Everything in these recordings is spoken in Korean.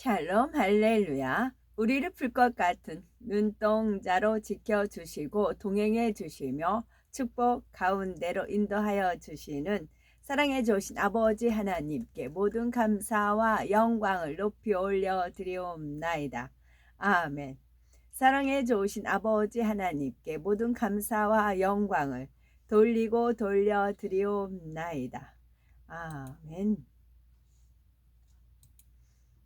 샬롬 할렐루야. 우리를 풀 것 같은 눈동자로 지켜주시고 동행해 주시며 축복 가운데로 인도하여 주시는 사랑해 주신 아버지 하나님께 모든 감사와 영광을 높이 올려 드리옵나이다. 아멘. 사랑해 주신 아버지 하나님께 모든 감사와 영광을 돌리고 돌려 드리옵나이다. 아멘.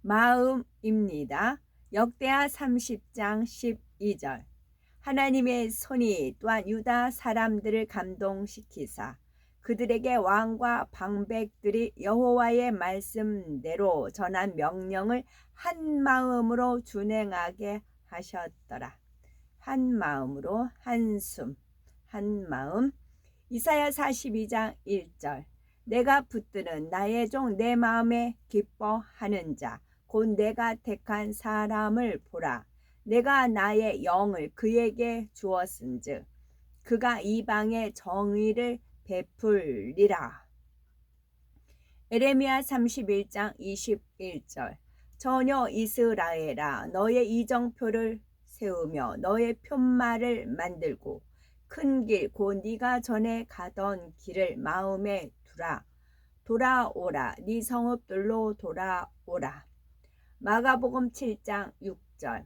마음입니다. 역대하 30장 12절. 하나님의 손이 또한 유다 사람들을 감동시키사 그들에게 왕과 방백들이 여호와의 말씀대로 전한 명령을 한 마음으로 준행하게 하셨더라. 한 마음으로 한숨, 한 마음. 이사야 42장 1절. 내가 붙드는 나의 종 내 마음에 기뻐하는 자 곧 내가 택한 사람을 보라. 내가 나의 영을 그에게 주었은즉 그가 이방의 정의를 베풀리라. 에레미야 31장 21절. 전혀 이스라엘아 너의 이정표를 세우며 너의 편말을 만들고 큰 길 곧 네가 전에 가던 길을 마음에 두라. 돌아오라 네 성읍들로 돌아오라. 마가복음 7장 6절.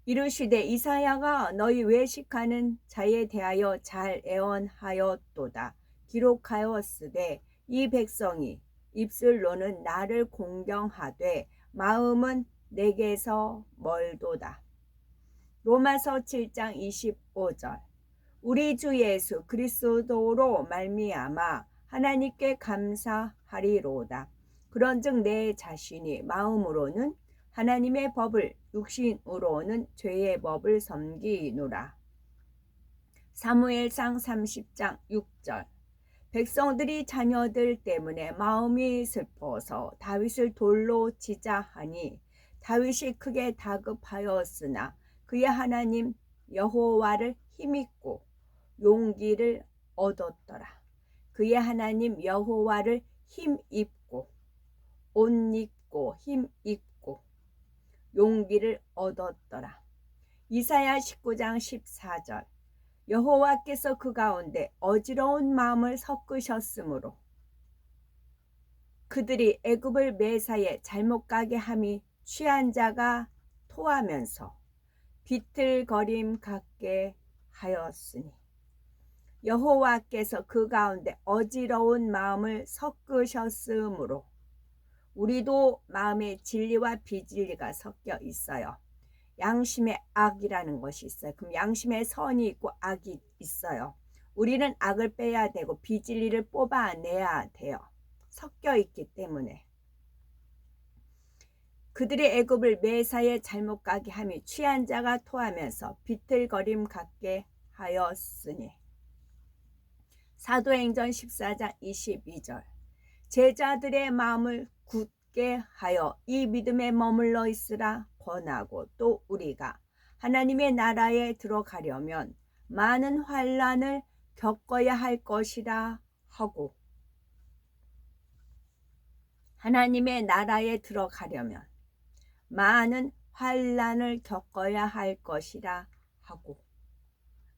이르시되 이사야가 너희 외식하는 자에 대하여 잘 애언하였도다. 기록하였으되 이 백성이 입술로는 나를 공경하되 마음은 내게서 멀도다. 로마서 7장 25절. 우리 주 예수 그리스도로 말미암아 하나님께 감사하리로다. 그런즉 내 자신이 마음으로는 하나님의 법을 육신으로는 죄의 법을 섬기노라. 사무엘상 30장 6절. 백성들이 자녀들 때문에 마음이 슬퍼서 다윗을 돌로 치자 하니 다윗이 크게 다급하였으나 그의 하나님 여호와를 힘입고 용기를 얻었더라. 그의 하나님 여호와를 힘입고 옷 입고 힘입고 용기를 얻었더라. 이사야 19장 14절. 여호와께서 그 가운데 어지러운 마음을 섞으셨으므로 그들이 애굽을 매사에 잘못 가게 함이 취한 자가 토하면서 비틀거림 갖게 하였으니 여호와께서 그 가운데 어지러운 마음을 섞으셨으므로 우리도 마음에 진리와 비진리가 섞여 있어요. 양심의 악이라는 것이 있어요. 그럼 양심의 선이 있고 악이 있어요. 우리는 악을 빼야 되고 비진리를 뽑아내야 돼요. 섞여 있기 때문에. 그들의 애굽을 매사에 잘못 가게 함이 취한 자가 토하면서 비틀거림 갖게 하였으니. 사도행전 14장 22절. 제자들의 마음을 굳게 하여 이 믿음에 머물러 있으라 권하고 또 우리가 하나님의 나라에 들어가려면 많은 환난을 겪어야 할 것이라 하고 하나님의 나라에 들어가려면 많은 환난을 겪어야 할 것이라 하고.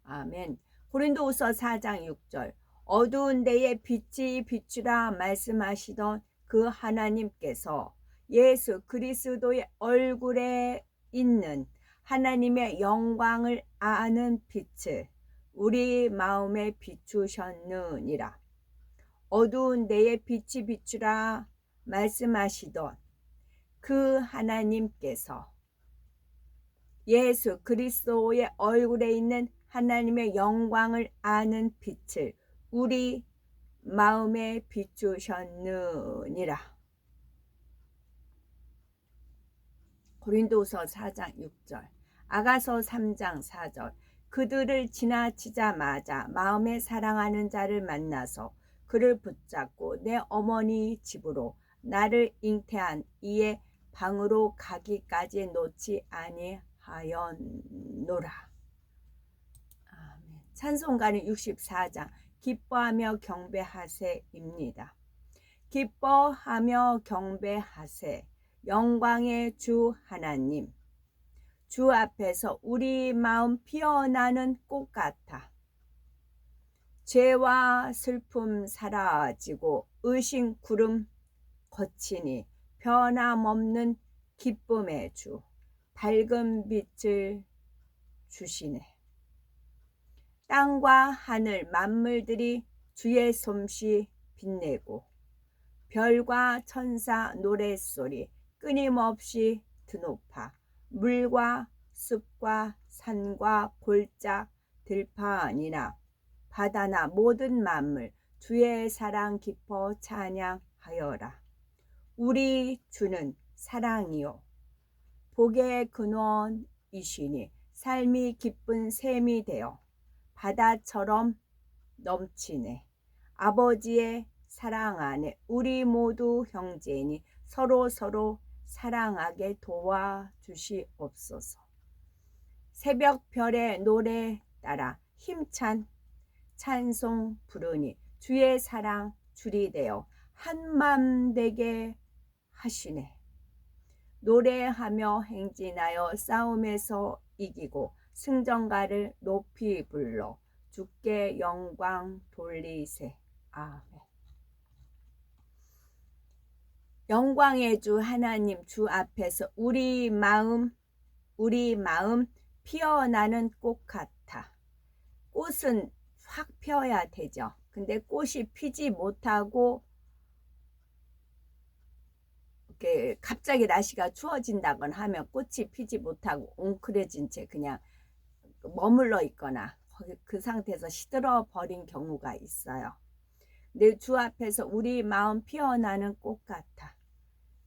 아멘. 고린도후서 4장 6절. 어두운 데에 빛이 비추라 말씀하시던 그 하나님께서 예수 그리스도의 얼굴에 있는 하나님의 영광을 아는 빛을 우리 마음에 비추셨느니라. 어두운 데에 빛이 비추라 말씀하시던 그 하나님께서 예수 그리스도의 얼굴에 있는 하나님의 영광을 아는 빛을 우리 마음에 비추셨느니라. 고린도서 4장 6절. 아가서 3장 4절. 그들을 지나치자마자 마음에 사랑하는 자를 만나서 그를 붙잡고 내 어머니 집으로 나를 잉태한 이의 방으로 가기까지 놓지 아니하였노라. 아멘. 찬송가는 64장 기뻐하며 경배하세입니다. 기뻐하며 경배하세. 영광의 주 하나님, 주 앞에서 우리 마음 피어나는 꽃 같아. 죄와 슬픔 사라지고 의심 구름 거치니 변함없는 기쁨의 주, 밝은 빛을 주시네. 땅과 하늘 만물들이 주의 솜씨 빛내고 별과 천사 노랫소리 끊임없이 드높아 물과 숲과 산과 골짜 들판이나 바다나 모든 만물 주의 사랑 기뻐 찬양하여라. 우리 주는 사랑이요 복의 근원이시니 삶이 기쁜 샘이 되어 바다처럼 넘치네. 아버지의 사랑 안에 우리 모두 형제니 서로 사랑하게 도와주시옵소서. 새벽 별의 노래 따라 힘찬 찬송 부르니 주의 사랑 줄이 되어 한맘 되게 하시네. 노래하며 행진하여 싸움에서 이기고 승전가를 높이 불러 주께 영광 돌리세. 아멘. 영광의 주 하나님 주 앞에서 우리 마음 피어나는 꽃 같아. 꽃은 확 펴야 되죠. 근데 꽃이 피지 못하고 이렇게 갑자기 날씨가 추워진다거나 하면 꽃이 피지 못하고 웅크려진 채 그냥 머물러 있거나 그 상태에서 시들어 버린 경우가 있어요. 근데 주 앞에서 우리 마음 피어나는 꽃 같아.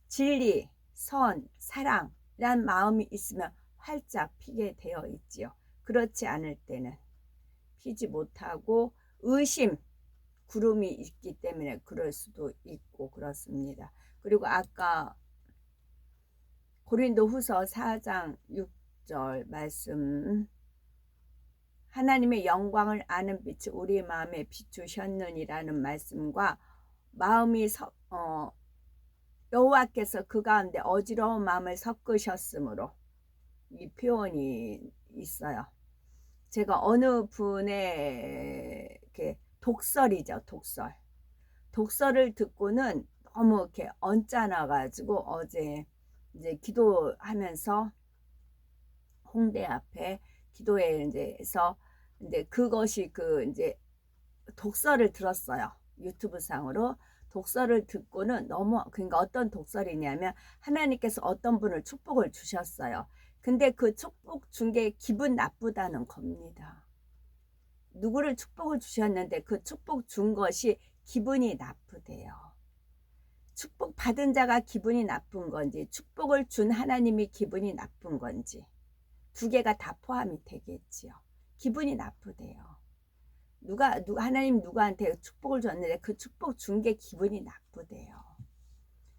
진리, 선, 사랑이란 마음이 있으면 활짝 피게 되어 있지요. 그렇지 않을 때는 피지 못하고 의심, 구름이 있기 때문에 그럴 수도 있고 그렇습니다. 그리고 아까 고린도후서 4장 6절 말씀, 하나님의 영광을 아는 빛이 우리 마음에 비추셨느니라는 말씀과 마음이 여호와께서 그 가운데 어지러운 마음을 섞으셨으므로 이 표현이 있어요. 제가 어느 분의 이렇게 독설이죠, 독설을 듣고는 너무 이렇게 언짢아 가지고 어제 이제 기도하면서 홍대 앞에 기도회 이제서 이제 그것이 그 이제 독설을 들었어요. 유튜브 상으로 독설을 듣고는 너무, 그러니까 어떤 독설이냐면 하나님께서 어떤 분을 축복을 주셨어요. 근데 그 축복 준 게 기분 나쁘다는 겁니다. 누구를 축복을 주셨는데 그 축복 준 것이 기분이 나쁘대요. 축복 받은 자가 기분이 나쁜 건지 축복을 준 하나님이 기분이 나쁜 건지 두 개가 다 포함이 되겠지요. 기분이 나쁘대요. 하나님 누구한테 축복을 줬는데 그 축복 준 게 기분이 나쁘대요.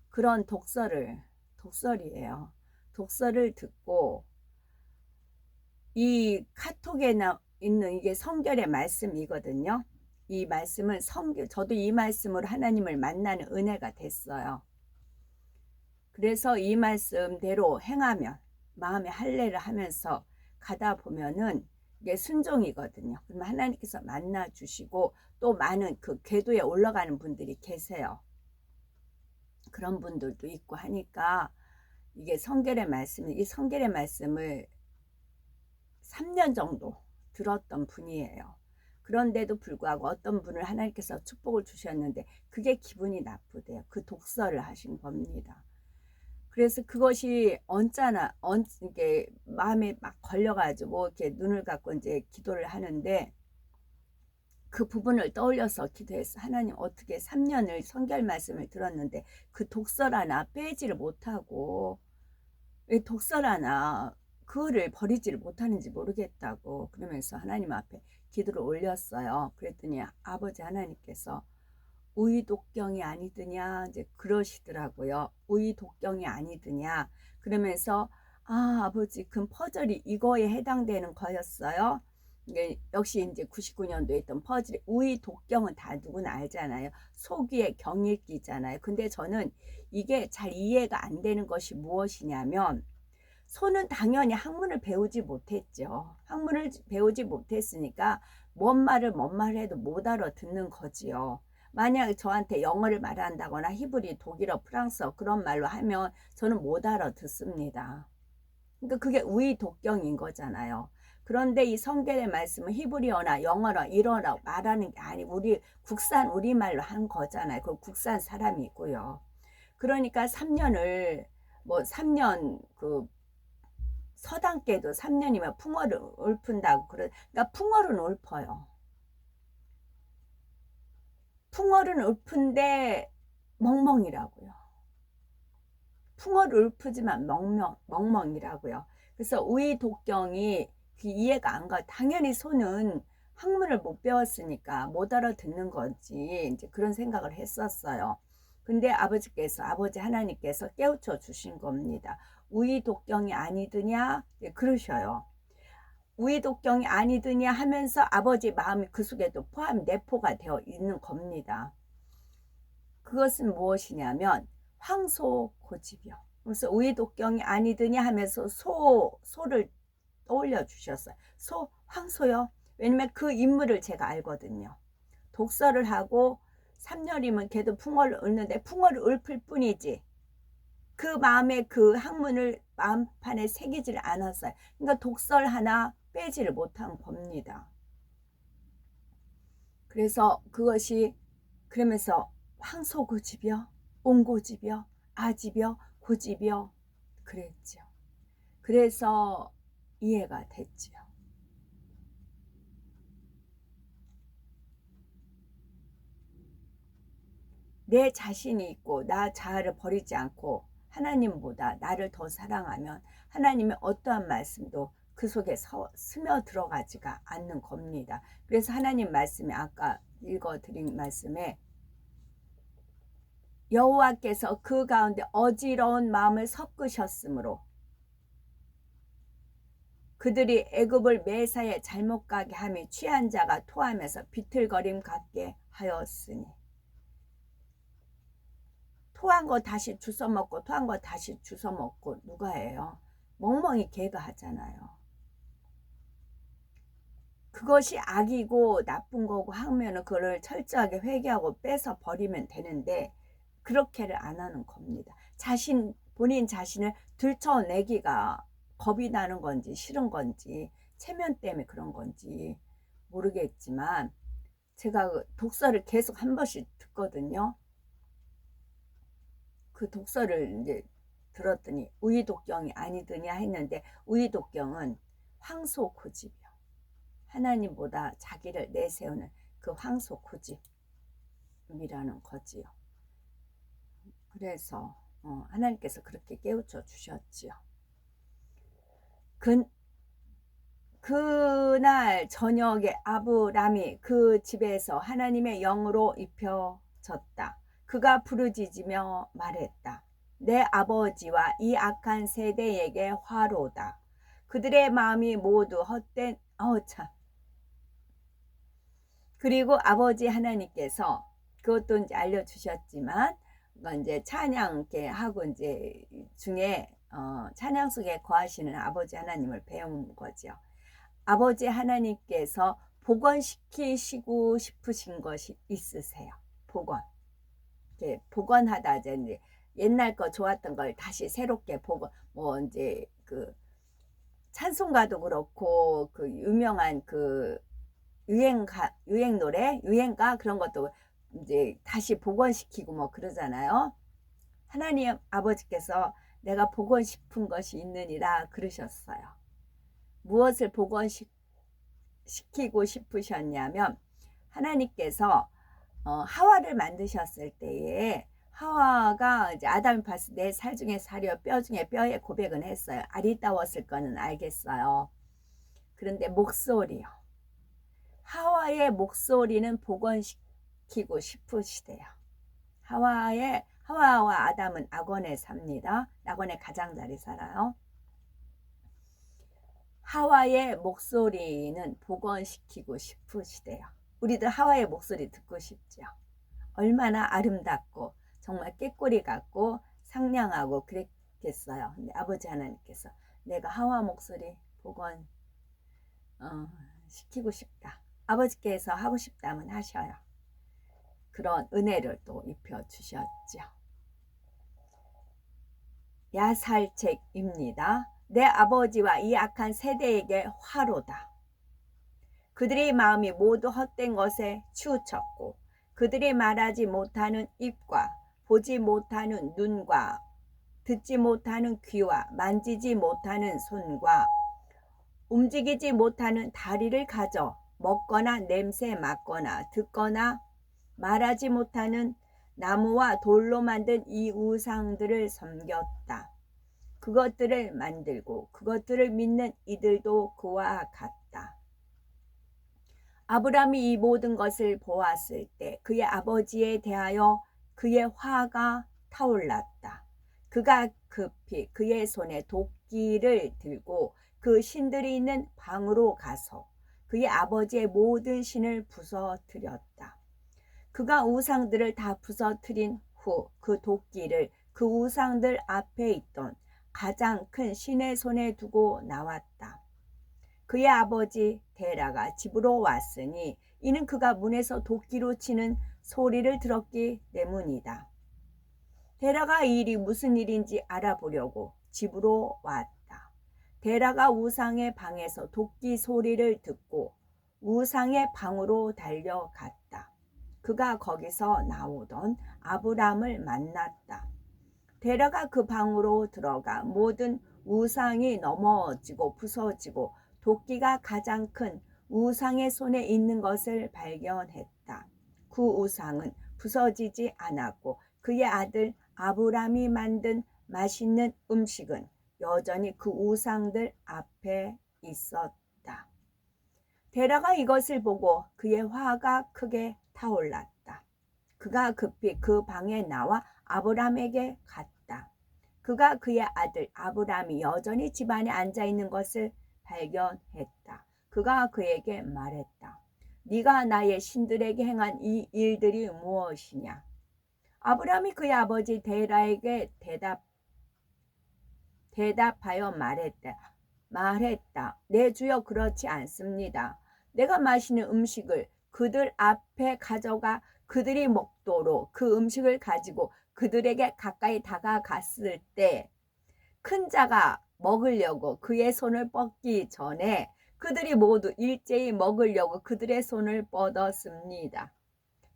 그런 독설이에요. 독설을 듣고 이 카톡에 있는 이게 성결의 말씀이거든요. 이 말씀은 저도 이 말씀으로 하나님을 만나는 은혜가 됐어요. 그래서 이 말씀대로 행하면 마음의 할례를 하면서 가다 보면은 이게 순종이거든요. 그러면 하나님께서 만나 주시고 또 많은 그 궤도에 올라가는 분들이 계세요. 그런 분들도 있고 하니까 이게 이 성결의 말씀을 3년 정도 들었던 분이에요. 그런데도 불구하고 어떤 분을 하나님께서 축복을 주셨는데 그게 기분이 나쁘대요. 그 독설을 하신 겁니다. 그래서 그것이 이게 마음에 막 걸려가지고 이렇게 눈을 감고 이제 기도를 하는데 그 부분을 떠올려서 기도해서 하나님 어떻게 3년을 성결 말씀을 들었는데 그 독설 하나 빼지를 못하고 왜 독설 하나 그거를 버리지를 못하는지 모르겠다고 그러면서 하나님 앞에 기도를 올렸어요. 그랬더니 아버지 하나님께서 우의독경이 아니더냐 이제 그러시더라고요. 우의독경이 아니더냐 그러면서 아버지 그 퍼즐이 이거에 해당되는 거였어요. 이게 역시 이제 99년도에 있던 퍼즐, 우의 독경은 다 누구나 알잖아요. 소귀의 경읽기잖아요. 근데 저는 이게 잘 이해가 안 되는 것이 무엇이냐면, 소는 당연히 학문을 배우지 못했죠. 학문을 배우지 못했으니까 뭔 말을 해도 못 알아듣는 거지요. 만약 저한테 영어를 말한다거나 히브리, 독일어, 프랑스어 그런 말로 하면 저는 못 알아듣습니다. 그러니까 그게 우의 독경인 거잖아요. 그런데 이 성경의 말씀은 히브리어나 영어나 일어나 말하는 게 아니고 우리 국산 우리말로 한 거잖아요. 그 국산 사람이고요. 그러니까 3년을 뭐 3년 그 서당께도 3년이면 풍어를 읊은다고 그러니까 풍어는 읊어요. 풍어는 읊은데 멍멍이라고요. 풍어를 읊지만 멍멍이라고요. 그래서 우의 독경이 이해가 안 가. 당연히 소는 학문을 못 배웠으니까 못 알아듣는 건지 이제 그런 생각을 했었어요. 근데 아버지 하나님께서 깨우쳐 주신 겁니다. 우의 독경이 아니더냐? 네, 그러셔요. 우의 독경이 아니더냐 하면서 아버지 마음이 그 속에도 내포가 되어 있는 겁니다. 그것은 무엇이냐면 황소고집이요. 그래서 우의 독경이 아니더냐 하면서 소를 떠올려 주셨어요. 황소요. 왜냐면 그 인물을 제가 알거든요. 독서를 하고 3년이면 걔도 풍어를 읊는데 풍어를 읊을 뿐이지 그 마음에 그 학문을 마음판에 새기질 않았어요. 그러니까 독설 하나 빼지를 못한 겁니다. 그래서 그것이 그러면서 황소고집이요, 옹고집이요, 아집이요, 고집이요 그랬죠. 그래서 이해가 됐지요. 내 자신이 있고 나 자아를 버리지 않고 하나님보다 나를 더 사랑하면 하나님의 어떠한 말씀도 그 속에 스며들어가지가 않는 겁니다. 그래서 하나님 말씀에 아까 읽어드린 말씀에 여호와께서 그 가운데 어지러운 마음을 섞으셨으므로 그들이 애굽을 매사에 잘못 가게 하며 취한 자가 토하면서 비틀거림 같게 하였으니 토한 거 다시 주워 먹고 토한 거 다시 주워 먹고 누가 해요? 멍멍이 개가 하잖아요. 그것이 악이고 나쁜 거고 하면은 그걸 철저하게 회개하고 빼서 버리면 되는데 그렇게를 안 하는 겁니다. 본인 자신을 들춰내기가 겁이 나는 건지 싫은 건지 체면 때문에 그런 건지 모르겠지만 제가 독서를 계속 한 번씩 듣거든요. 그 독서를 이제 들었더니 우의 독경이 아니더냐 했는데 우의 독경은 황소 고집이요. 하나님보다 자기를 내세우는 그 황소 고집이라는 거지요. 그래서 하나님께서 그렇게 깨우쳐 주셨지요. 그날 저녁에 아브람이 그 집에서 하나님의 영으로 입혀졌다. 그가 부르짖으며 말했다. 내 아버지와 이 악한 세대에게 화로다. 그들의 마음이 모두 헛된 참. 그리고 아버지 하나님께서 그것도 이제 알려주셨지만 이제 찬양 하고 이제 중에 찬양 속에 거하시는 아버지 하나님을 배운 거죠. 아버지 하나님께서 복원시키시고 싶으신 것이 있으세요. 복원하다 이제 옛날 거 좋았던 걸 다시 새롭게 뭐 이제 그 찬송가도 그렇고 그 유명한 그 유행 노래 유행가 그런 것도 이제 다시 복원시키고 뭐 그러잖아요. 하나님 아버지께서 내가 복원 싶은 것이 있느니라 그러셨어요. 무엇을 복원시키고 싶으셨냐면 하나님께서 하와를 만드셨을 때에 하와가 이제 아담이 봤을 때 살 중에 살이요 뼈 중에 뼈에 고백은 했어요. 아리따웠을 거는 알겠어요. 그런데 목소리요. 하와의 목소리는 복원시키고 싶으시대요. 하와와 아담은 낙원에 삽니다. 낙원에 가장자리 살아요. 하와의 목소리는 복원시키고 싶으시대요. 우리도 하와의 목소리 듣고 싶죠. 얼마나 아름답고 정말 꾀꼬리 같고 상냥하고 그랬겠어요. 근데 아버지 하나님께서 내가 하와 목소리 복원 시키고 싶다. 아버지께서 하고 싶다면 하셔요. 그런 은혜를 또 입혀주셨죠. 야살책입니다. 내 아버지와 이 악한 세대에게 화로다. 그들의 마음이 모두 헛된 것에 치우쳤고 그들이 말하지 못하는 입과 보지 못하는 눈과 듣지 못하는 귀와 만지지 못하는 손과 움직이지 못하는 다리를 가져 먹거나 냄새 맡거나 듣거나 말하지 못하는 나무와 돌로 만든 이 우상들을 섬겼다. 그것들을 만들고 그것들을 믿는 이들도 그와 같다. 아브라함이 이 모든 것을 보았을 때 그의 아버지에 대하여 그의 화가 타올랐다. 그가 급히 그의 손에 도끼를 들고 그 신들이 있는 방으로 가서 그의 아버지의 모든 신을 부서뜨렸다. 그가 우상들을 다 부서뜨린 후 그 도끼를 그 우상들 앞에 있던 가장 큰 신의 손에 두고 나왔다. 그의 아버지 데라가 집으로 왔으니 이는 그가 문에서 도끼로 치는 소리를 들었기 때문이다. 데라가 이 일이 무슨 일인지 알아보려고 집으로 왔다. 데라가 우상의 방에서 도끼 소리를 듣고 우상의 방으로 달려갔다. 그가 거기서 나오던 아브람을 만났다. 데라가 그 방으로 들어가 모든 우상이 넘어지고 부서지고 도끼가 가장 큰 우상의 손에 있는 것을 발견했다. 그 우상은 부서지지 않았고 그의 아들 아브람이 만든 맛있는 음식은 여전히 그 우상들 앞에 있었다. 데라가 이것을 보고 그의 화가 크게 타올랐다. 그가 급히 그 방에 나와 아브람에게 갔다. 그가 그의 아들 아브람이 여전히 집안에 앉아 있는 것을 발견했다. 그가 그에게 말했다. 네가 나의 신들에게 행한 이 일들이 무엇이냐? 아브람이 그의 아버지 데라에게 대답하여 말했다. 내 주여 그렇지 않습니다. 내가 마시는 음식을 그들 앞에 가져가 그들이 먹도록 그 음식을 가지고 그들에게 가까이 다가갔을 때 큰 자가 먹으려고 그의 손을 뻗기 전에 그들이 모두 일제히 먹으려고 그들의 손을 뻗었습니다.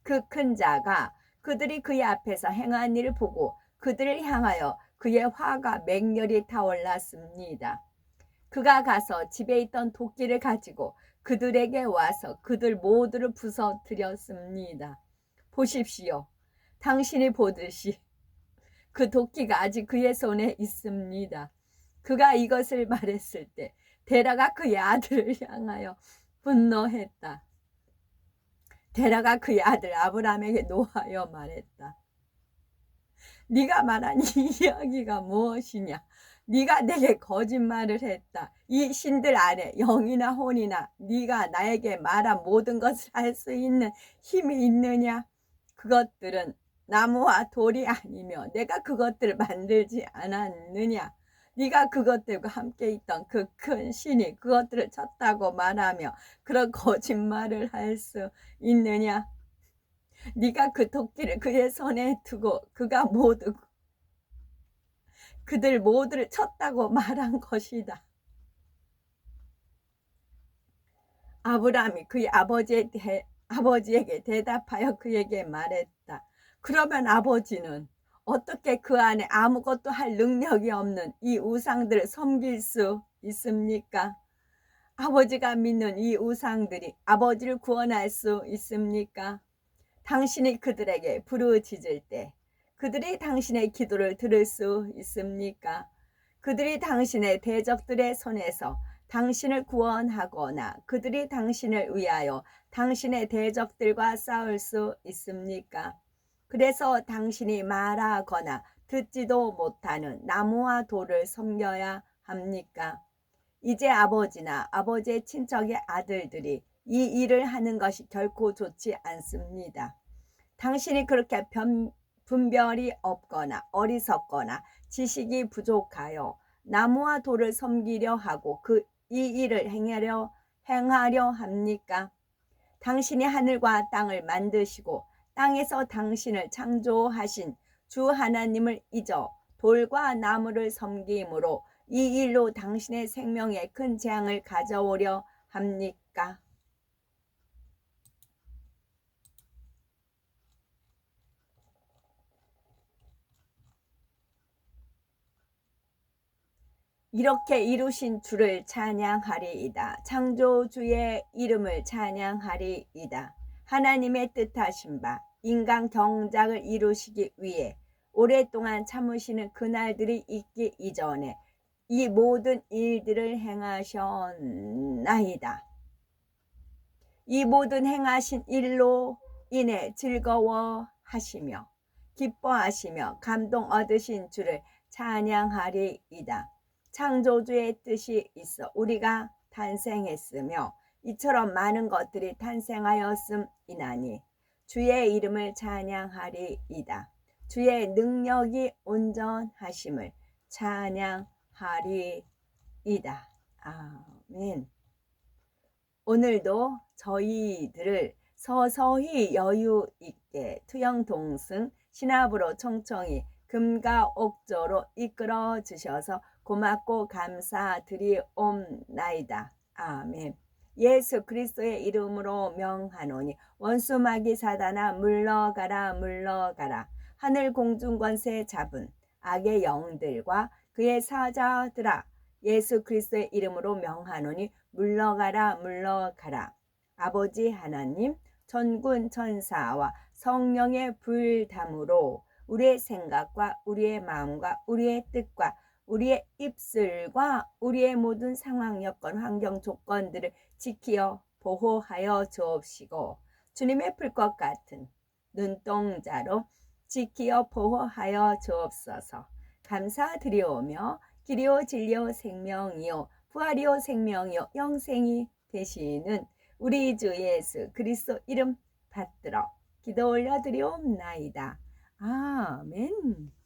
그 큰 자가 그들이 그의 앞에서 행한 일을 보고 그들을 향하여 그의 화가 맹렬히 타올랐습니다. 그가 가서 집에 있던 도끼를 가지고 그들에게 와서 그들 모두를 부서뜨렸습니다. 보십시오. 당신이 보듯이 그 도끼가 아직 그의 손에 있습니다. 그가 이것을 말했을 때 데라가 그의 아들을 향하여 분노했다. 데라가 그의 아들 아브람에게 노하여 말했다. 네가 말한 이 이야기가 무엇이냐? 네가 내게 거짓말을 했다. 이 신들 안에 영이나 혼이나 네가 나에게 말한 모든 것을 할 수 있는 힘이 있느냐? 그것들은 나무와 돌이 아니며 내가 그것들을 만들지 않았느냐? 네가 그것들과 함께 있던 그 큰 신이 그것들을 쳤다고 말하며 그런 거짓말을 할 수 있느냐? 네가 그 도끼를 그의 손에 두고 그가 모두 그들 모두를 쳤다고 말한 것이다. 아브람이 그의 아버지에게 대답하여 그에게 말했다. 그러면 아버지는 어떻게 그 안에 아무것도 할 능력이 없는 이 우상들을 섬길 수 있습니까? 아버지가 믿는 이 우상들이 아버지를 구원할 수 있습니까? 당신이 그들에게 부르짖을 때 그들이 당신의 기도를 들을 수 있습니까? 그들이 당신의 대적들의 손에서 당신을 구원하거나 그들이 당신을 위하여 당신의 대적들과 싸울 수 있습니까? 그래서 당신이 말하거나 듣지도 못하는 나무와 돌을 섬겨야 합니까? 이제 아버지나 아버지의 친척의 아들들이 이 일을 하는 것이 결코 좋지 않습니다. 당신이 그렇게 분별이 없거나 어리석거나 지식이 부족하여 나무와 돌을 섬기려 하고 이 일을 행하려 합니까? 당신이 하늘과 땅을 만드시고 땅에서 당신을 창조하신 주 하나님을 잊어 돌과 나무를 섬김으로 이 일로 당신의 생명에 큰 재앙을 가져오려 합니까? 이렇게 이루신 주를 찬양하리이다. 창조주의 이름을 찬양하리이다. 하나님의 뜻하신 바 인간 경작을 이루시기 위해 오랫동안 참으시는 그날들이 있기 이전에 이 모든 일들을 행하셨나이다. 이 모든 행하신 일로 인해 즐거워하시며 기뻐하시며 감동 얻으신 주를 찬양하리이다. 창조주의 뜻이 있어 우리가 탄생했으며 이처럼 많은 것들이 탄생하였음이나니 주의 이름을 찬양하리이다. 주의 능력이 온전하심을 찬양하리이다. 아멘. 오늘도 저희들을 서서히 여유 있게 투영동승 신압으로 총총히 금과 옥조로 이끌어 주셔서 고맙고 감사드리옵나이다. 아멘. 예수 그리스도의 이름으로 명하노니 원수 마귀 사단아 물러가라 물러가라. 하늘 공중 권세 잡은 악의 영들과 그의 사자들아 예수 그리스도의 이름으로 명하노니 물러가라 물러가라. 아버지 하나님 천군 천사와 성령의 불담으로 우리의 생각과 우리의 마음과 우리의 뜻과 우리의 입술과 우리의 모든 상황 여건 환경 조건들을 지키어 보호하여 주옵시고 주님의 불꽃 같은 눈동자로 지키어 보호하여 주옵소서. 감사드리오며 길이요 진리요 생명이요 부활이요 생명이요 영생이 되시는 우리 주 예수 그리스도 이름 받들어 기도 올려드리옵나이다. 아멘.